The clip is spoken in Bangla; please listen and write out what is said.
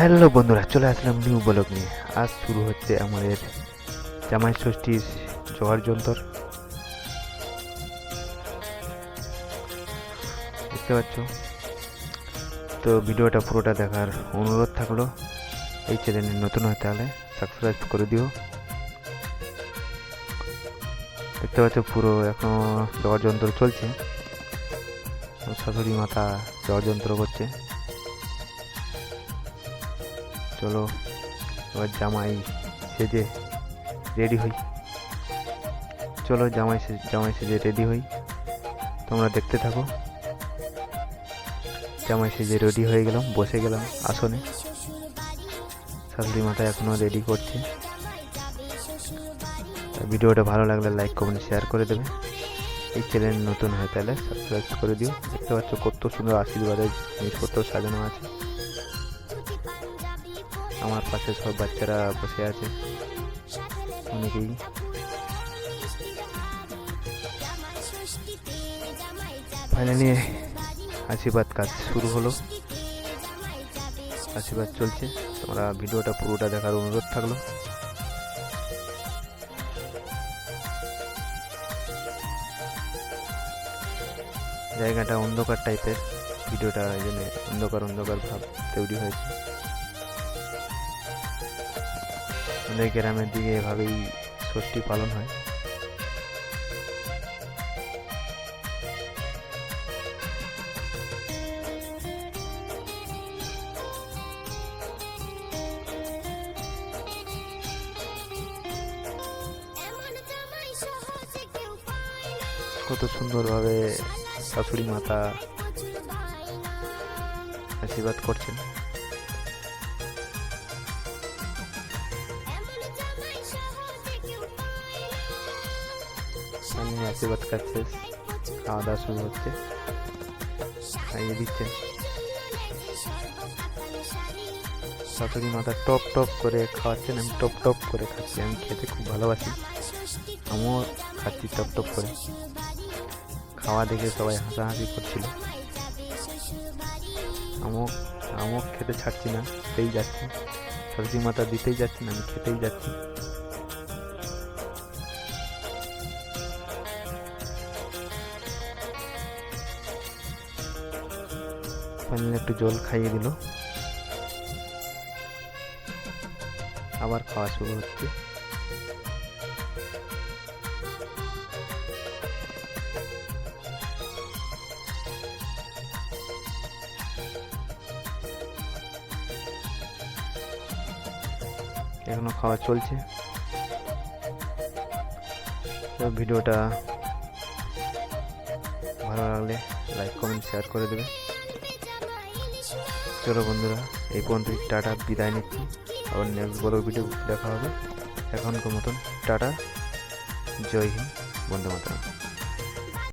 হ্যালো বন্ধুরা, চলে আসলাম নিউ ব্লগ নিয়ে। আজ শুরু হচ্ছে আমাদের জামাই ষষ্ঠীর জোগাড় যন্তর। দেখতে পাচ্ছ তো, ভিডিওটা পুরোটা দেখার অনুরোধ থাকলো। এই চ্যানেলে নতুন হয় তাহলে সাবস্ক্রাইব করে দিও। দেখতে পাচ্ছ পুরো এখন জোগাড় যন্ত্র চলছে। শাশুড়ি মাতা জোগাড় যন্ত্র করছে। চলো এবার জামাই সেজে রেডি হই। চলো জামাই সেজে রেডি হই, তোমরা দেখতে থাকো। জামাই সেজে রেডি হয়ে গেলাম, বসে গেলাম আসনে। শাশুড়ি মাতা এখনো রেডি করছে। ভিডিওটা ভালো লাগলে লাইক কমেন্ট শেয়ার করে দেবে। এই চ্যানেল নতুন হয় তাহলে সাবস্ক্রাইব করে দিও। দেখতে পাচ্ছ কত সুন্দর আশীর্বাদের জিনিসপত্র সাজানো আছে। আমার পাশে সব বাচ্চারা বসে আছে, অনেকেই। ফাইনালি আশীর্বাদ কাজ শুরু হলো, আশীর্বাদ চলছে। তোমরা ভিডিওটা পুরোটা দেখার অনুরোধ থাকলো। জায়গাটা অন্ধকার টাইপের, ভিডিওটা এই জন্য অন্ধকার অন্ধকার ভাব তৈরি হয়েছে। আমাদের গ্রামের দিকে এভাবেই ষষ্ঠী পালন হয়। কত সুন্দরভাবে শাশুড়ি মাতা আশীর্বাদ করছেন। আশীর্বাদ কাজ শেষ, খাওয়া দাওয়া শুরু হচ্ছে। খাইয়ে দিচ্ছেন শাশুড়ি মাতা, টপ টপ করে খাওয়াচ্ছেন। আমি টপ টপ করে খাচ্ছি, আমি খেতে খুব ভালোবাসি। আমিও খাচ্ছি টপ টপ করে। খাওয়া দেখে সবাই হাসাহাসি করছিল। আমিও খেতে ছাড়ছি না, খেতেই যাচ্ছি। শাশুড়ি মাতা দিতেই যাচ্ছি না, আমি খেতেই যাচ্ছি। ফাইনালি একটু জল খাইয়ে দিল, আবার খাওয়া শুরু হচ্ছে। এখনো খাওয়া চলছে। তো ভিডিওটা ভালো লাগলে লাইক কমেন্ট শেয়ার করে দেবে। চলো বন্ধুরা, এই পর্যন্ত টাটা, বিদায় নিচ্ছি। আবার নেক্সট বড় ভিডিও দেখা হবে। এখনকার মতন টাটা, জয় হিন্দ, বন্দে মাতরম।